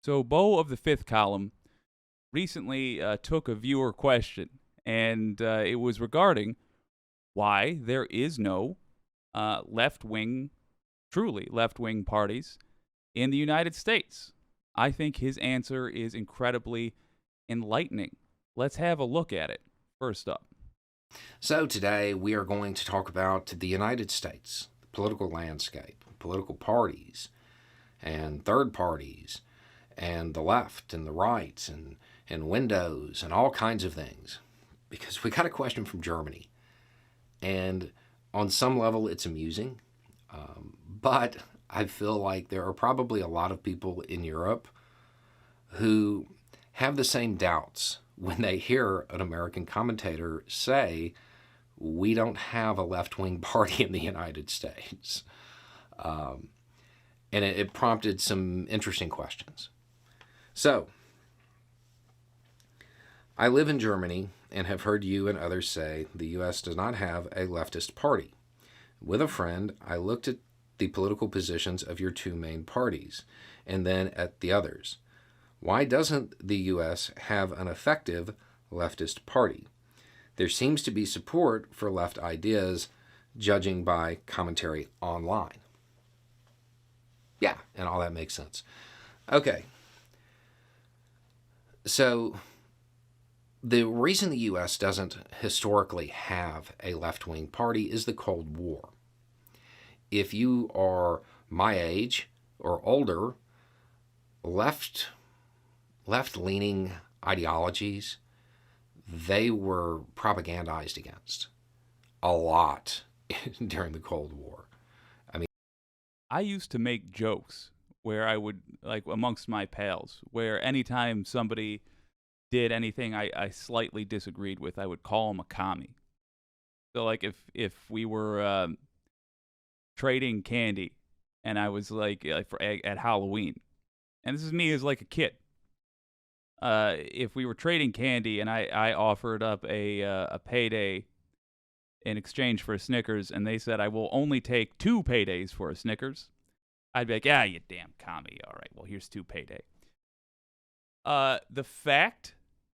So, Beau of the fifth column recently took a viewer question, and it was regarding why there is no left wing, truly left wing parties in the United States. I think his answer is incredibly enlightening. Let's have a look at it. First up, So, today we are going to talk about the United States, the political landscape, political parties, and third parties, and the left and the right, and windows, and all kinds of things. Because we got a question from Germany, and on some level it's amusing, but I feel like there are probably a lot of people in Europe who have the same doubts when they hear an American commentator say, we don't have a left wing party in the United States. And it prompted some interesting questions. So, I live in Germany and have heard you and others say the U.S. does not have a leftist party. With a friend, I looked at the political positions of your two main parties and then at the others. Why doesn't the U.S. have an effective leftist party? There seems to be support for left ideas, judging by commentary online. Yeah, and all that makes sense. Okay, so the reason the U.S. doesn't historically have a left wing party is the Cold War. If you are my age or older, left leaning ideologies, they were propagandized against a lot during the Cold War. I mean, I used to make jokes where I would, like, amongst my pals, where anytime somebody did anything I slightly disagreed with, I would call them a commie. So, like, if we were trading candy, and I was like at Halloween, and this is me as like a kid. If we were trading candy and I offered up a payday in exchange for a Snickers, and they said I will only take 2 paydays for a Snickers, I'd be like, ah, you damn commie. All right, well, here's 2 payday. The fact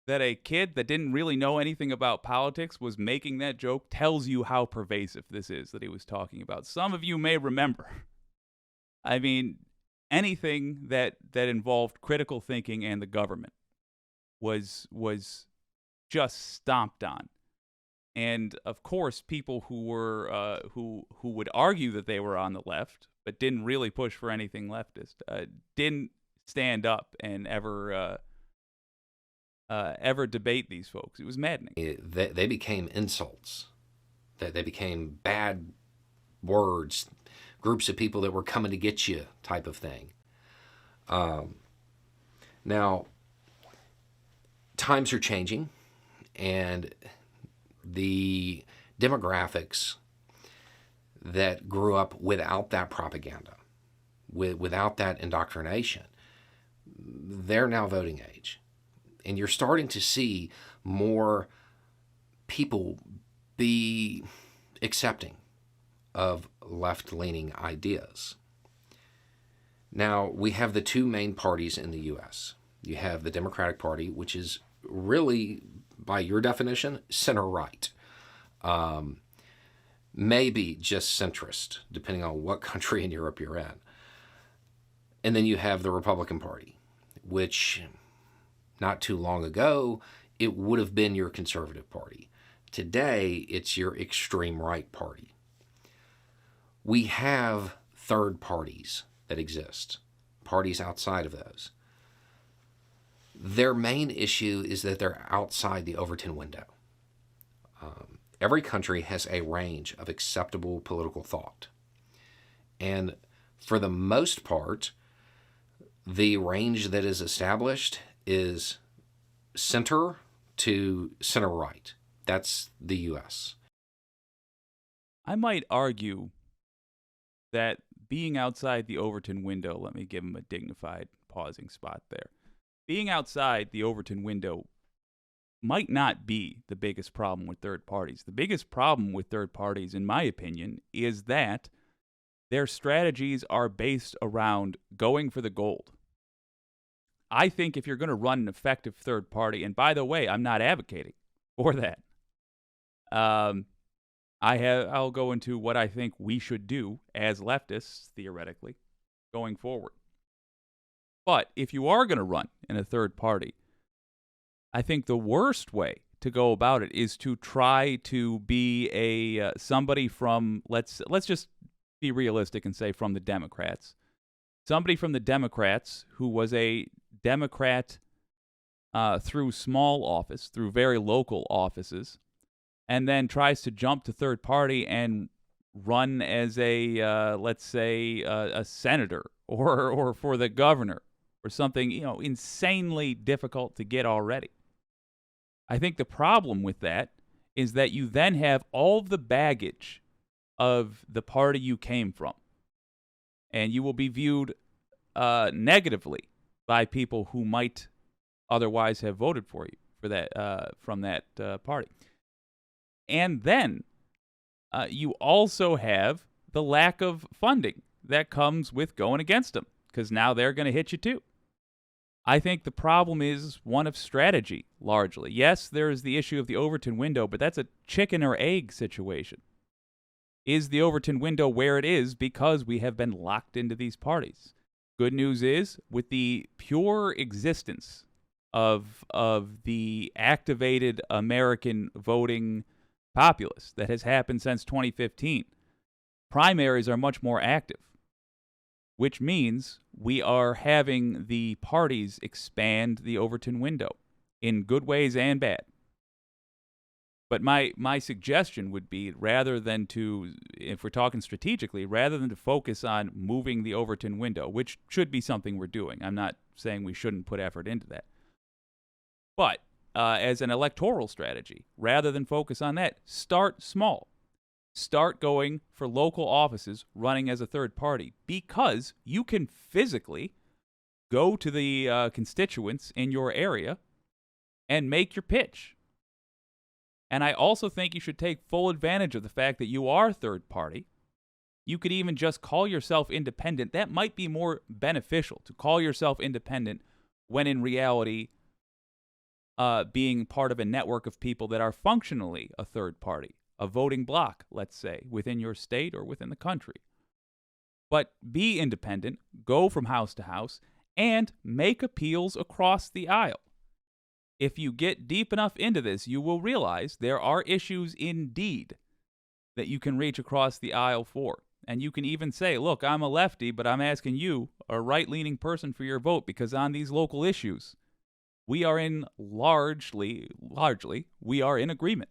that a kid that didn't really know anything about politics was making that joke tells you how pervasive this is that he was talking about. Some of you may remember. I mean, anything that involved critical thinking and the government was just stomped on. And of course, people who were who would argue that they were on the left but didn't really push for anything leftist didn't stand up and ever debate these folks. It was maddening. they became insults, that they became bad words, groups of people that were coming to get you type of thing. Now, times are changing, and the demographics that grew up without that propaganda, without that indoctrination, they're now voting age. And you're starting to see more people be accepting of left leaning ideas. Now, we have the two main parties in the U.S. You have the Democratic Party, which is really, by your definition, center right. Maybe just centrist, depending on what country in Europe you're in. And then you have the Republican Party, which not too long ago, it would have been your conservative party. Today, it's your extreme right party. We have third parties that exist, parties outside of those. Their main issue is that they're outside the Overton window. Every country has a range of acceptable political thought. And for the most part, the range that is established is center to center right. That's the U.S. I might argue that being outside the Overton window, let me give him a dignified pausing spot there. Being outside the Overton window might not be the biggest problem with third parties. The biggest problem with third parties, in my opinion, is that their strategies are based around going for the gold. I think if you're going to run an effective third party, and by the way, I'm not advocating for that. I'll go into what I think we should do as leftists, theoretically, going forward. But if you are going to run in a third party, I think the worst way to go about it is to try to be a somebody from let's just be realistic and say from the Democrats. Somebody from the Democrats who was a Democrat through small office, through very local offices, and then tries to jump to third party and run as a let's say a senator or for the governor or something, insanely difficult to get already. I think the problem with that is that you then have all of the baggage of the party you came from, and you will be viewed negatively by people who might otherwise have voted for you for that from that party. And then you also have the lack of funding that comes with going against them, because now they're going to hit you too. I think the problem is one of strategy, largely. Yes, there is the issue of the Overton window, but that's a chicken or egg situation. Is the Overton window where it is because we have been locked into these parties? Good news is, with the pure existence of the activated American voting populace that has happened since 2015, primaries are much more active, which means we are having the parties expand the Overton window in good ways and bad. But my suggestion would be, rather than to, if we're talking strategically, rather than to focus on moving the Overton window, which should be something we're doing. I'm not saying we shouldn't put effort into that. But as an electoral strategy, rather than focus on that, start small. Start going for local offices running as a third party, because you can physically go to the constituents in your area and make your pitch. And I also think you should take full advantage of the fact that you are third party. You could even just call yourself independent. That might be more beneficial, to call yourself independent when in reality being part of a network of people that are functionally a third party. A voting bloc, let's say, within your state or within the country. But be independent, go from house to house, and make appeals across the aisle. If you get deep enough into this, you will realize there are issues indeed that you can reach across the aisle for. And you can even say, look, I'm a lefty, but I'm asking you, a right-leaning person, for your vote, because on these local issues, we are in largely, we are in agreement.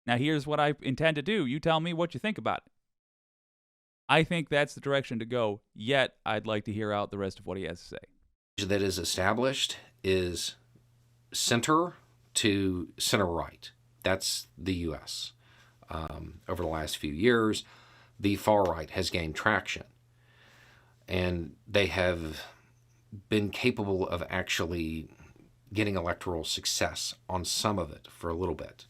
Now, here's what I intend to do. You tell me what you think about it. I think that's the direction to go, yet I'd like to hear out the rest of what he has to say. That is established is center to center right. That's the U.S. Over the last few years, the far right has gained traction, and they have been capable of actually getting electoral success on some of it for a little bit.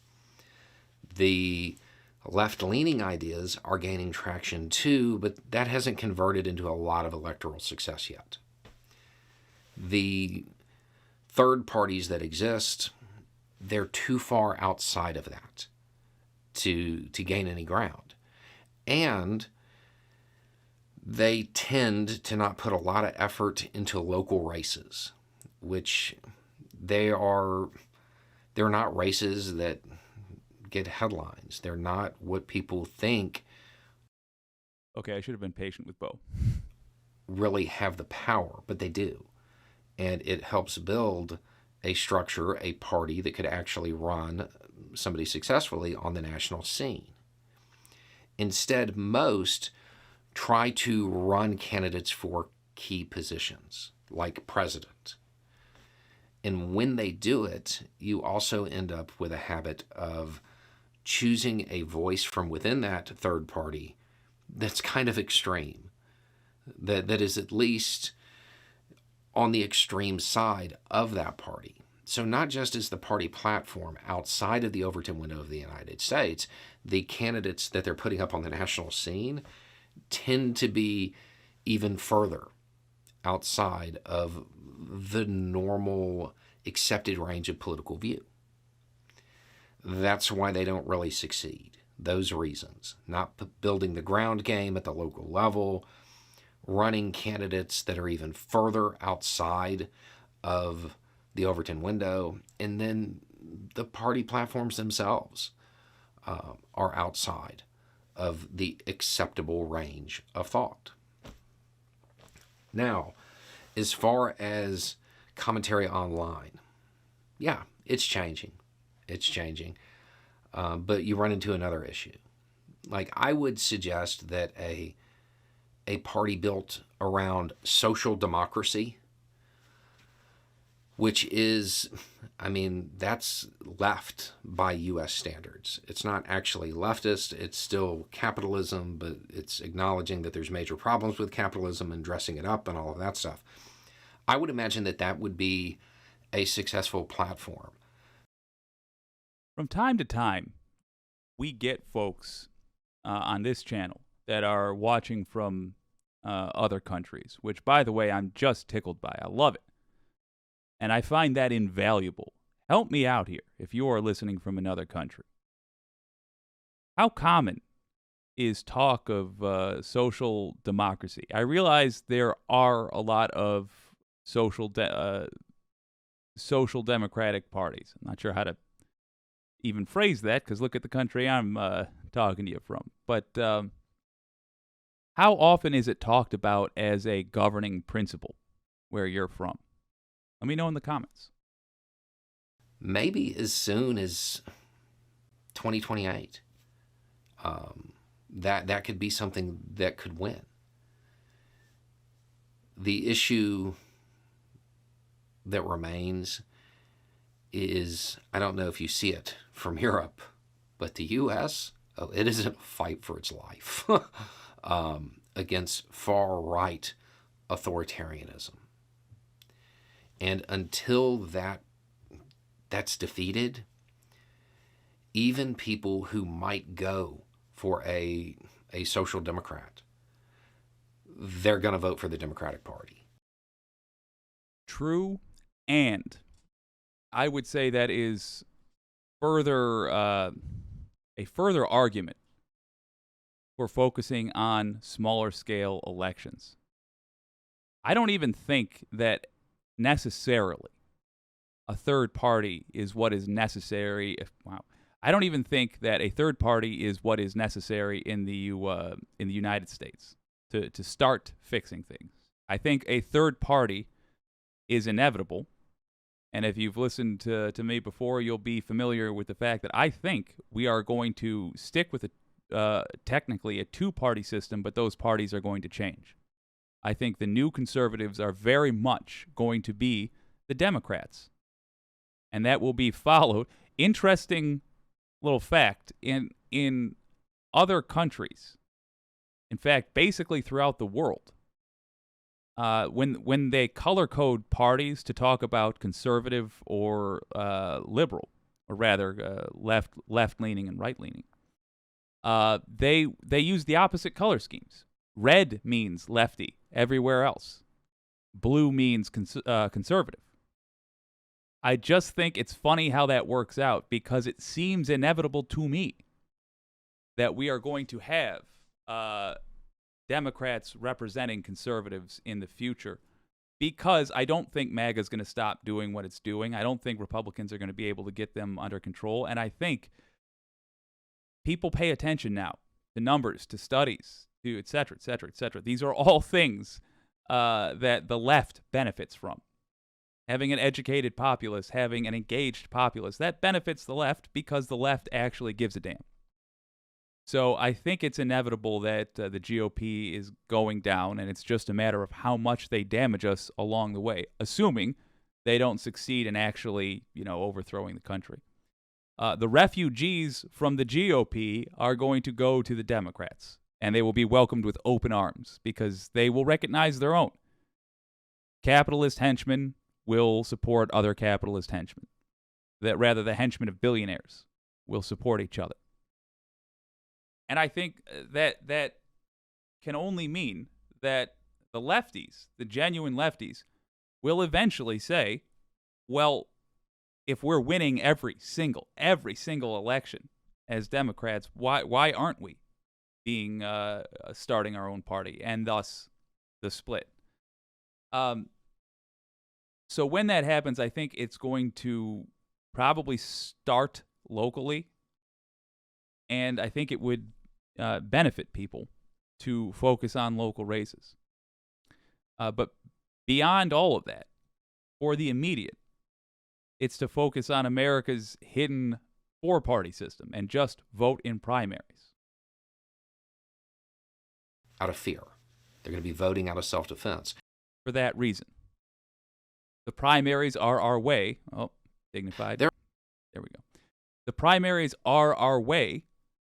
The left-leaning ideas are gaining traction too, but that hasn't converted into a lot of electoral success yet. The third parties that exist, they're too far outside of that to gain any ground. And they tend to not put a lot of effort into local races, which they're not races that get headlines. They're not what people think. Okay, I should have been patient with Beau. Really have the power, but they do. And it helps build a structure, a party that could actually run somebody successfully on the national scene. Instead, most try to run candidates for key positions, like president. And when they do it, you also end up with a habit of choosing a voice from within that third party that's kind of extreme, that is at least on the extreme side of that party. So not just is the party platform outside of the Overton window of the United States, the candidates that they're putting up on the national scene tend to be even further outside of the normal accepted range of political view. That's why they don't really succeed. Those reasons. Not building the ground game at the local level, running candidates that are even further outside of the Overton window, and then the party platforms themselves are outside of the acceptable range of thought. Now, as far as commentary online, yeah, it's changing. It's changing. But you run into another issue. Like, I would suggest that a party built around social democracy, which is, I mean, that's left by U.S. standards. It's not actually leftist. It's still capitalism, but it's acknowledging that there's major problems with capitalism and dressing it up and all of that stuff. I would imagine that that would be a successful platform. From time to time, we get folks on this channel that are watching from other countries, which, by the way, I'm just tickled by. I love it. And I find that invaluable. Help me out here if you are listening from another country. How common is talk of social democracy? I realize there are a lot of social democratic parties. I'm not sure how to even phrase that, because look at the country I'm talking to you from. But how often is it talked about as a governing principle where you're from? Let me know in the comments. Maybe as soon as 2028. That could be something that could win. The issue that remains is, I don't know if you see it from Europe, but the U.S., it is in a fight for its life against far-right authoritarianism. And until that's defeated, even people who might go for a social democrat, they're going to vote for the Democratic Party. True, and I would say that is a further argument for focusing on smaller scale elections. I don't even think that necessarily a third party is what is necessary. I don't even think that a third party is what is necessary in the United States to start fixing things. I think a third party is inevitable. And if you've listened to me before, you'll be familiar with the fact that I think we are going to stick with technically a two-party system, but those parties are going to change. I think the new conservatives are very much going to be the Democrats. And that will be followed. Interesting little fact, in other countries, in fact, basically throughout the world, when they color code parties to talk about conservative or liberal, or rather left-leaning and right-leaning, they use the opposite color schemes. Red means lefty everywhere else. Blue means conservative. I just think it's funny how that works out, because it seems inevitable to me that we are going to have Democrats representing conservatives in the future, because I don't think MAGA is going to stop doing what it's doing. I don't think Republicans are going to be able to get them under control. And I think people pay attention now to numbers, to studies, to et cetera, et cetera, et cetera. These are all things that the left benefits from. Having an educated populace, having an engaged populace, that benefits the left because the left actually gives a damn. So I think it's inevitable that the GOP is going down, and it's just a matter of how much they damage us along the way, assuming they don't succeed in actually, overthrowing the country. The refugees from the GOP are going to go to the Democrats, and they will be welcomed with open arms because they will recognize their own. Capitalist henchmen will support other capitalist henchmen. The henchmen of billionaires will support each other. And I think that can only mean that the lefties, the genuine lefties, will eventually say, well, if we're winning every single election as Democrats, why aren't we being starting our own party, and thus the split? So when that happens, I think it's going to probably start locally, and I think it would benefit people to focus on local races. But beyond all of that, for the immediate, it's to focus on America's hidden four-party system and just vote in primaries. Out of fear. They're going to be voting out of self-defense. For that reason. The primaries are our way. Oh, dignified. There we go. The primaries are our way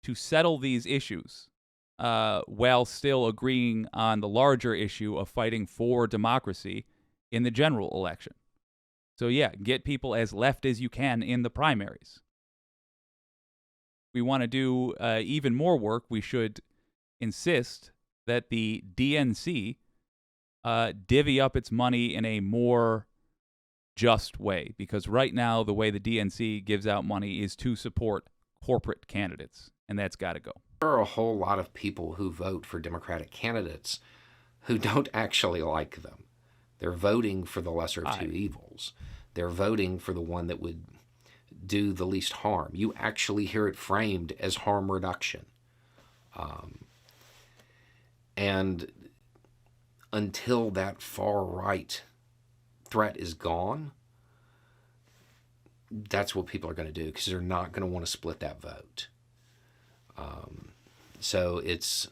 to settle these issues while still agreeing on the larger issue of fighting for democracy in the general election. So yeah, get people as left as you can in the primaries. We want to do even more work. We should insist that the DNC divvy up its money in a more just way, because right now the way the DNC gives out money is to support corporate candidates, and that's got to go. There are a whole lot of people who vote for Democratic candidates who don't actually like them. They're voting for the lesser of two evils. They're voting for the one that would do the least harm. You actually hear it framed as harm reduction. And until that far right threat is gone, that's what people are going to do, because they're not going to want to split that vote. So it's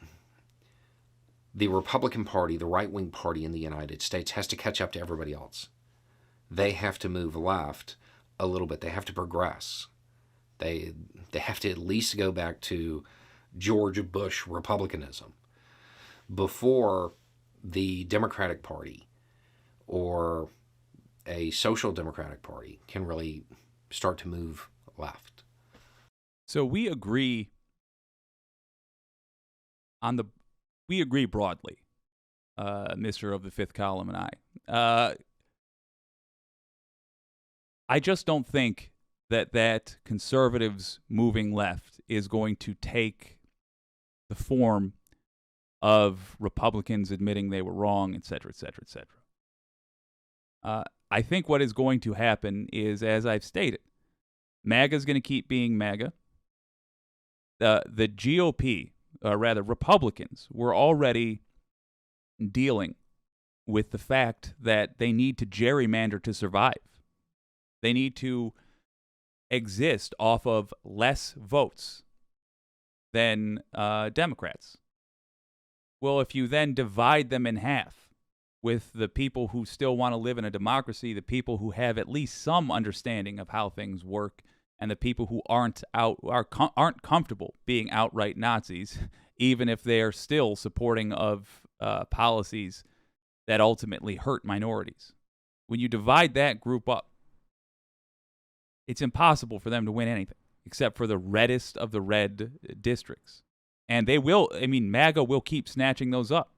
the Republican Party, the right-wing party in the United States, has to catch up to everybody else. They have to move left a little bit. They have to progress. They have to at least go back to George Bush Republicanism before the Democratic Party or a social democratic party can really start to move left. So we agree broadly, Mr. of the Fifth Column and I. I just don't think that conservatives moving left is going to take the form of Republicans admitting they were wrong, et cetera, et cetera, et cetera. I think what is going to happen is, as I've stated, MAGA is going to keep being MAGA. The GOP, rather Republicans, were already dealing with the fact that they need to gerrymander to survive. They need to exist off of less votes than Democrats. Well, if you then divide them in half, with the people who still want to live in a democracy, the people who have at least some understanding of how things work, and the people who aren't comfortable being outright Nazis, even if they are still supporting of policies that ultimately hurt minorities. When you divide that group up, it's impossible for them to win anything except for the reddest of the red districts. And they will, MAGA will keep snatching those up.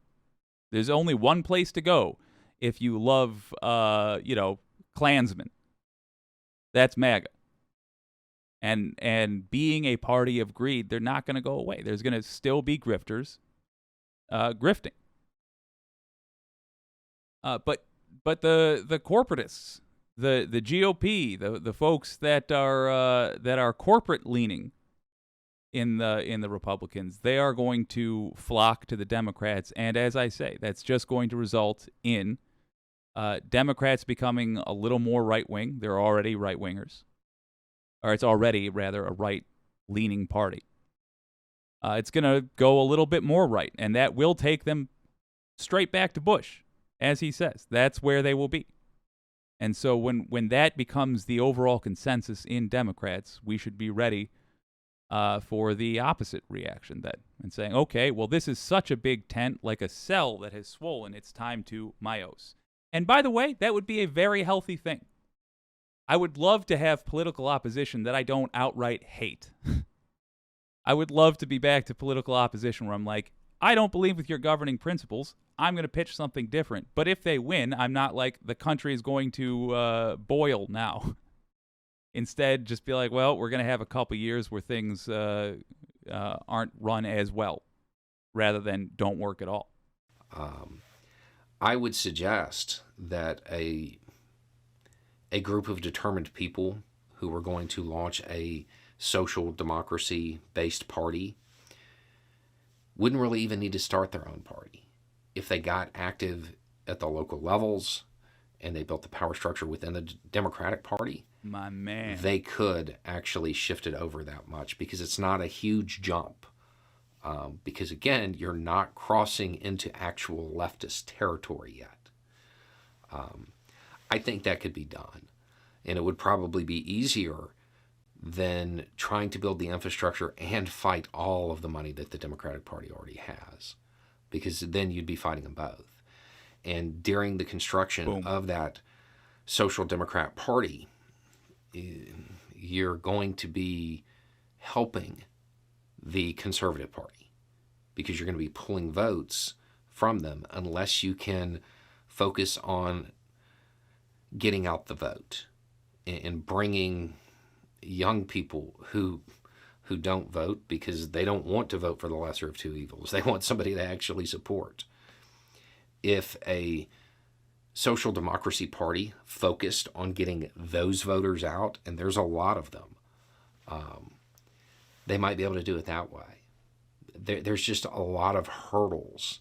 There's only one place to go if you love, Klansmen. That's MAGA. And being a party of greed, they're not going to go away. There's going to still be grifters grifting. But the corporatists, the GOP, the folks that are corporate leaning in the Republicans, they are going to flock to the Democrats, and as I say, that's just going to result in Democrats becoming a little more right wing. They're already right wingers, or it's already rather a right leaning party. It's going to go a little bit more right, and that will take them straight back to Bush, as he says. That's where they will be. And so when that becomes the overall consensus in Democrats, we should be ready for the opposite reaction then, and saying, okay, well, this is such a big tent, like a cell that has swollen, it's time to myose. And by the way, that would be a very healthy thing. I would love to have political opposition that I don't outright hate. I would love to be back to political opposition where I'm like, I don't believe with your governing principles. I'm going to pitch something different. But if they win, I'm not like the country is going to boil now. Instead, just be like, well, we're going to have a couple years where things aren't run as well, rather than don't work at all. I would suggest that a group of determined people who were going to launch a social democracy-based party wouldn't really even need to start their own party. If they got active at the local levels and they built the power structure within the Democratic Party, my man, they could actually shift it over that much, because it's not a huge jump. Because again, you're not crossing into actual leftist territory yet. I think that could be done. And it would probably be easier than trying to build the infrastructure and fight all of the money that the Democratic Party already has, because then you'd be fighting them both. And during the construction of that Social Democrat Party, you're going to be helping the Conservative Party, because you're going to be pulling votes from them unless you can focus on getting out the vote and bringing young people who don't vote because they don't want to vote for the lesser of two evils. They want somebody to actually support. If a social democracy party focused on getting those voters out, and there's a lot of them, they might be able to do it that way. There's just a lot of hurdles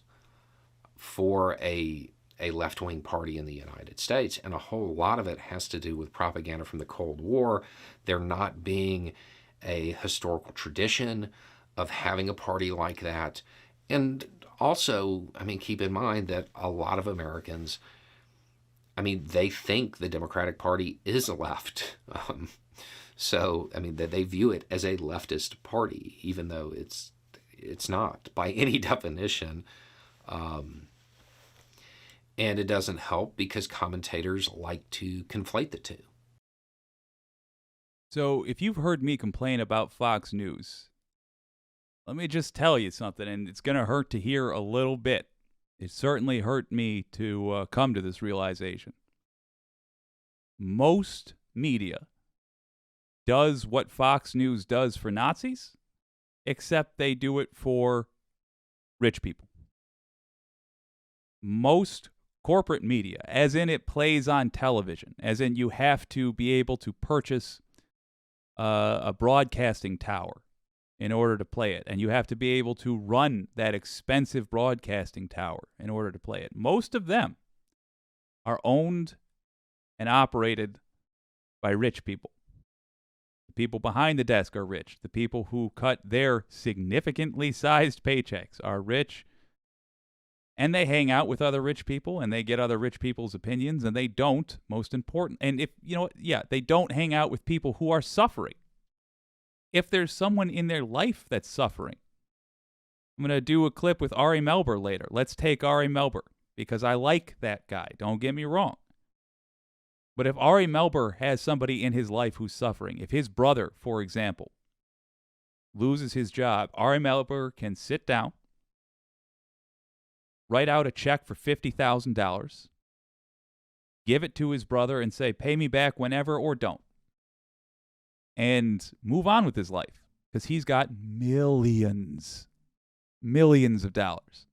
for a left-wing party in the United States, and a whole lot of it has to do with propaganda from the Cold War. There not being a historical tradition of having a party like that. And also, keep in mind that a lot of Americans, they think the Democratic Party is a left. That they view it as a leftist party, even though it's not by any definition. And it doesn't help because commentators like to conflate the two. So if you've heard me complain about Fox News, let me just tell you something, and it's going to hurt to hear a little bit. It certainly hurt me to come to this realization. Most media does what Fox News does for Nazis, except they do it for rich people. Most corporate media, as in it plays on television, as in you have to be able to purchase a broadcasting tower in order to play it, and you have to be able to run that expensive broadcasting tower in order to play it. Most of them are owned and operated by rich people. The people behind the desk are rich. The people who cut their significantly sized paychecks are rich. And they hang out with other rich people, and they get other rich people's opinions, and they don't, most important. And if, they don't hang out with people who are suffering. If there's someone in their life that's suffering, I'm going to do a clip with Ari Melber later. Let's take Ari Melber, because I like that guy. Don't get me wrong. But if Ari Melber has somebody in his life who's suffering, if his brother, for example, loses his job, Ari Melber can sit down, write out a check for $50,000, give it to his brother and say, pay me back whenever or don't, and move on with his life, because he's got millions of dollars.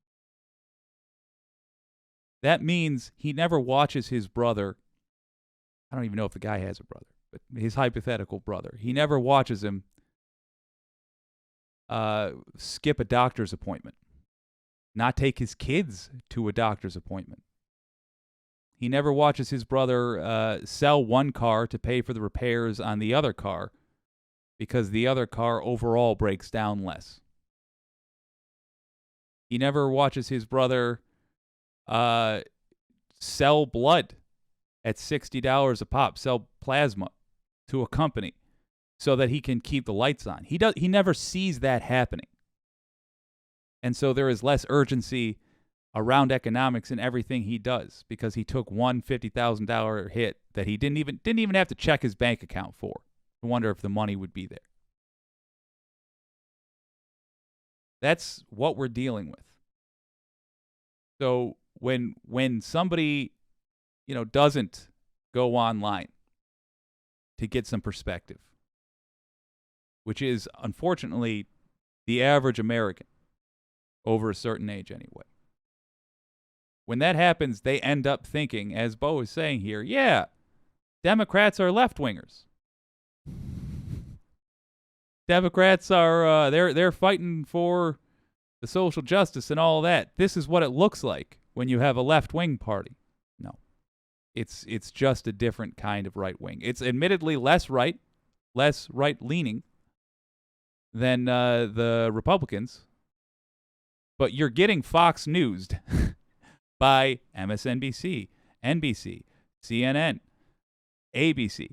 That means he never watches his brother. I don't even know if the guy has a brother, but his hypothetical brother. He never watches him skip a doctor's appointment, not take his kids to a doctor's appointment. He never watches his brother sell one car to pay for the repairs on the other car because the other car overall breaks down less. He never watches his brother sell blood at $60 a pop, sell plasma to a company so that he can keep the lights on. He never sees that happening. And so there is less urgency around economics in everything he does, because he took one $50,000 hit that he didn't even have to check his bank account for. I wonder if the money would be there. That's what we're dealing with. So when somebody, doesn't go online to get some perspective, which is unfortunately the average American over a certain age anyway. When that happens, they end up thinking, as Beau is saying here, yeah, Democrats are left-wingers. Democrats are they're fighting for the social justice and all that. This is what it looks like when you have a left-wing party. No. It's just a different kind of right wing. It's admittedly less right-leaning than the Republicans, but you're getting Fox Newsed by MSNBC, NBC, CNN, ABC.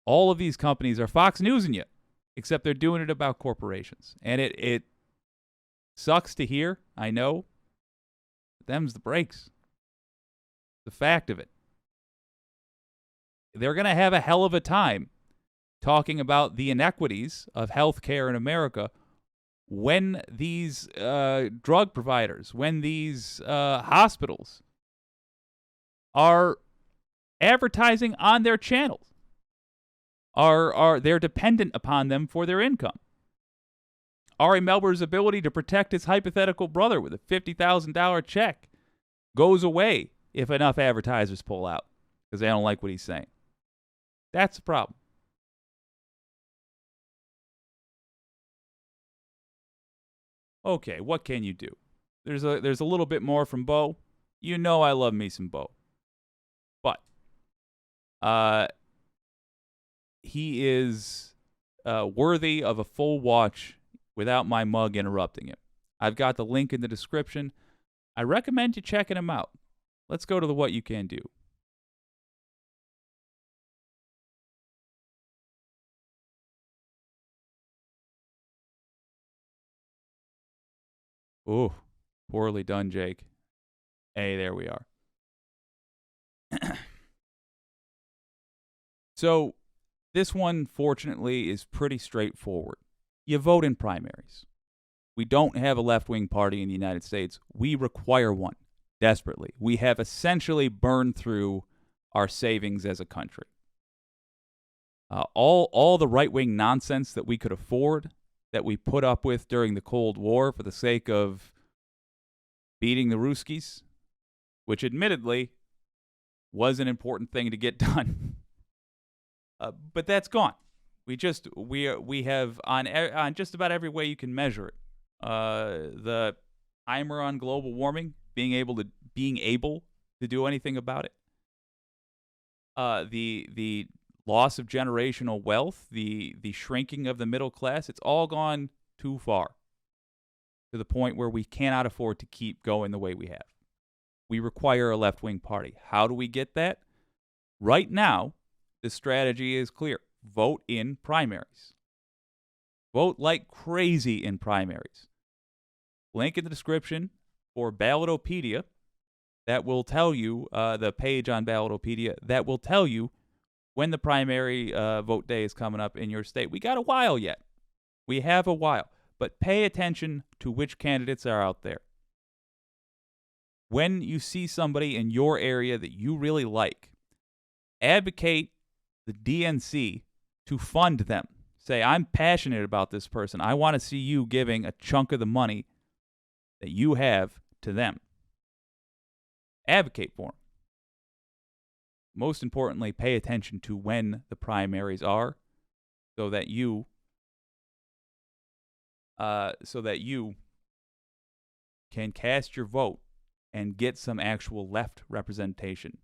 All of these companies are Fox Newsing you, except they're doing it about corporations. And it sucks to hear, I know. But them's the breaks. The fact of it. They're going to have a hell of a time talking about the inequities of healthcare in America when these drug providers, when these hospitals are advertising on their channels, are they're dependent upon them for their income. Ari Melber's ability to protect his hypothetical brother with a $50,000 check goes away if enough advertisers pull out because they don't like what he's saying. That's the problem. Okay, what can you do? There's a little bit more from Beau. You know I love me some Beau. But he is worthy of a full watch without my mug interrupting him. I've got the link in the description. I recommend you checking him out. Let's go to the What You Can Do. Ooh, poorly done, Jake. Hey, there we are. So, this one, fortunately, is pretty straightforward. You vote in primaries. We don't have a left-wing party in the United States. We require one, desperately. We have essentially burned through our savings as a country. All the right-wing nonsense that we could afford, that we put up with during the Cold War for the sake of beating the Ruskies, which admittedly was an important thing to get done. But that's gone. We have on just about every way you can measure it. The timer on global warming, being able to do anything about it. The loss of generational wealth, the shrinking of the middle class, it's all gone too far to the point where we cannot afford to keep going the way we have. We require a left-wing party. How do we get that? Right now, the strategy is clear. Vote in primaries. Vote like crazy in primaries. Link in the description for Ballotopedia. That will tell you, the page on Ballotopedia, that will tell you when the primary vote day is coming up in your state. We got a while yet. We have a while. But pay attention to which candidates are out there. When you see somebody in your area that you really like, advocate the DNC to fund them. Say, I'm passionate about this person. I want to see you giving a chunk of the money that you have to them. Advocate for them. Most importantly, pay attention to when the primaries are so that you can cast your vote and get some actual left representation